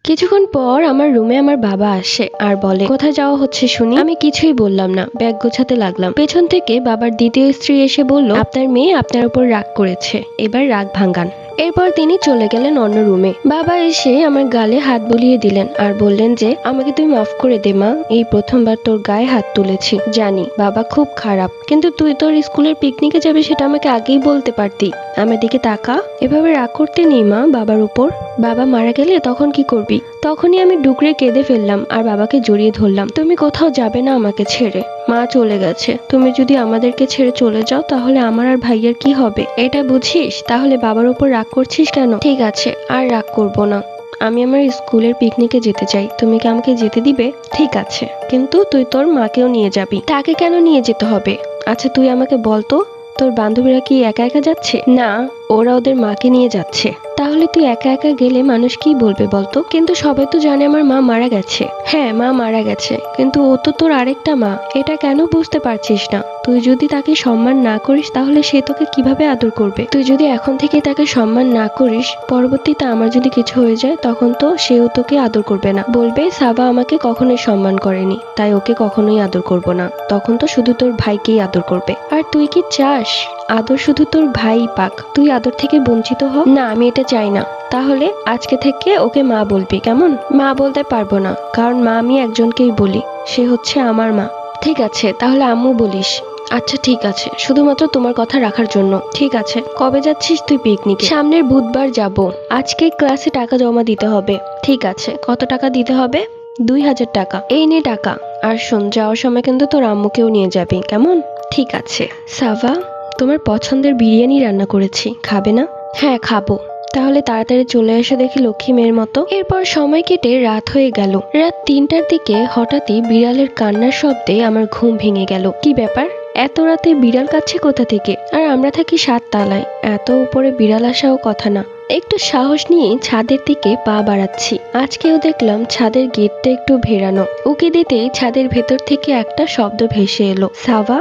কিছুক্ষণ পর আমার রুমে আমার বাবা আসে আর বলে, কোথায় যাওয়া হচ্ছে শুনি। আমি কিছুই বললাম না, ব্যাগ গোছাতে লাগলাম। পেছন থেকে বাবার দ্বিতীয় স্ত্রী এসে বলল, আপনার মেয়ে আপনার উপর রাগ করেছে, এবার রাগ ভাঙ্গান। এরপর তিনি চলে গেলেন অন্য রুমে। বাবা এসে আমার গালে হাত বুলিয়ে দিলেন আর বললেন যে, আমাকে তুই মাফ করে দে মা, এই প্রথমবার তোর গায়ে হাত তুলেছি। জানি বাবা খুব খারাপ, কিন্তু তুই তোর স্কুলের পিকনিকে যাবি সেটা আমাকে আগেই বলতে পারতি। আমার দিকে তাকা, এভাবে রাগ করতে নেই মা বাবার উপর। বাবা মারা গেলে তখন কি করবি? তখনই আমি ডুকরে কেঁদে ফেললাম আর বাবাকে জড়িয়ে ধরলাম। তুমি কোথাও যাবে না আমাকে ছেড়ে, মা চলে গেছে। তুমি যদি আমাদেরকে ছেড়ে চলে যাও তাহলে আমার আর ভাইয়ের কি হবে, এটা বুঝিস? তাহলে বাবার উপর রাগ করছিস কেন? ঠিক আছে, আর রাগ করব না। আমি আমার স্কুলের পিকনিকে যেতে চাই, তুমি কি আমাকে যেতে দিবে? ঠিক আছে, কিন্তু তুই তোর মাকেও নিয়ে যাবি। তাকে কেন নিয়ে যেতে হবে? আচ্ছা তুই আমাকে বলতো, তোর বান্ধবীরা কি একা একা যাচ্ছে? না, ওরা ওদের মাকে নিয়ে যাচ্ছে। তাহলে তুই একা একা গেলে মানুষ কি বলবে বলতো? কিন্তু সবাই তো জানে আমার মা মারা গেছে। হ্যাঁ, মা মারা গেছে, কিন্তু ও তো তোর আরেকটা মা। এটা কেন বুঝতে পারছিস না? তুই যদি তাকে সম্মান না করিস তাহলে সে তোকে কিভাবে আদর করবে? তুই যদি এখন থেকে তাকে সম্মান না করিস, পরবর্তীতে আমার যদি কিছু হয়ে যায় তখন তো সেও তোকে আদর করবে না, বলবে সাবা আমাকে কখনোই সম্মান করেনি, তাই ওকে কখনোই আদর করব না। তখন তো শুধু তোর ভাইকেই আদর করবে। আর তুই কি চাস আদর শুধু তোর ভাই পাক, তুই আদর থেকে বঞ্চিত হ? না, আমি এটা চাই না। তাহলে আজকে থেকে ওকে মা বলবি, কেমন? মা বলতে পারবো না, কারণ মা আমি একজনকেই বলি, সে হচ্ছে আমার মা। ঠিক আছে, তাহলে আম্মু বলিস। আচ্ছা ঠিক আছে, শুধুমাত্র তোমার কথা রাখার জন্য। ঠিক আছে, কবে যাচ্ছিস তুই পিকনিকে? সামনের বুধবার যাব। আজকে ক্লাসে টাকা জমা দিতে হবে। ঠিক আছে, কত টাকা দিতে হবে? 2000 টাকা। এই নে টাকা। আর শোন, যাওয়ার সময় কিন্তু তোর আম্মুকেও নিয়ে যাবি, কেমন? ঠিক আছে। সাভা, তোমার পছন্দের বিরিয়ানি রান্না করেছি, খাবে না? হ্যাঁ খাবো। তাহলে তাড়াতাড়ি চলে এসো দেখি, লক্ষ্মী মেয়ের মতো। এরপর সময় কেটে রাত হয়ে গেল। রাত 3টার দিকে হঠাৎই বিড়ালের কান্নার শব্দে আমার ঘুম ভেঙে গেল। কি ব্যাপার, এত রাতে বিড়াল কাচ্ছে কোথা থেকে? আর আমরা থাকি 7 তলায়, এত উপরে বিড়াল আসাও কথা না। একটু সাহস নিয়ে ছাদের দিকে পা বাড়াচ্ছি। আজকেও দেখলাম ছাদের গেটটা একটু ভেড়ানো। উকি দিতেই ছাদের ভেতর থেকে একটা শব্দ ভেসে এলো, সাভা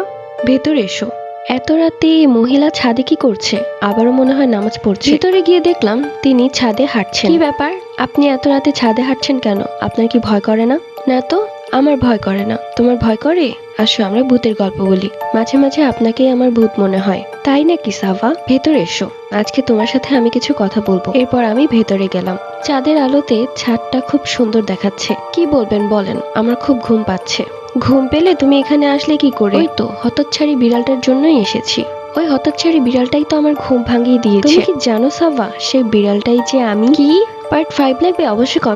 ভেতর এসো। এত রাতে মহিলা ছাদে কি করছে? আবারও মনে হয় নামাজ পড়ছে। ভিতরে গিয়ে দেখলাম তিনি ছাদে হাঁটছেন। কি ব্যাপার, আপনি এত রাতে ছাদে হাঁটছেন কেন? আপনার কি ভয় করে না? না তো, আমার ভয় করে না। তোমার ভয় করে? আসো আমরা ভূতের গল্প বলি, মাঝে মাঝে আপনাকেই আমার ভূত মনে হয়। তাই নাকি সাভা? ভেতরে এসো, আজকে তোমার সাথে আমি কিছু কথা বলবো। এরপর আমি ভেতরে গেলাম। চাঁদের আলোতে ছাদটা খুব সুন্দর দেখাচ্ছে। কি বলবেন বলেন, আমার খুব ঘুম পাচ্ছে। ঘুম পেলে তুমি এখানে আসলে কি করে? ওই তো হতচ্ছাড়ি বিড়ালটার জন্যই এসেছি। ওই হতচ্ছাড়ি বিড়ালটাই তো আমার ঘুম ভাঙিয়ে দিয়েছে। তুমি কি জানো সাভা, সেই বিড়ালটাই যে আমি। কি? পার্ট 5 লাগবে? অবশ্যই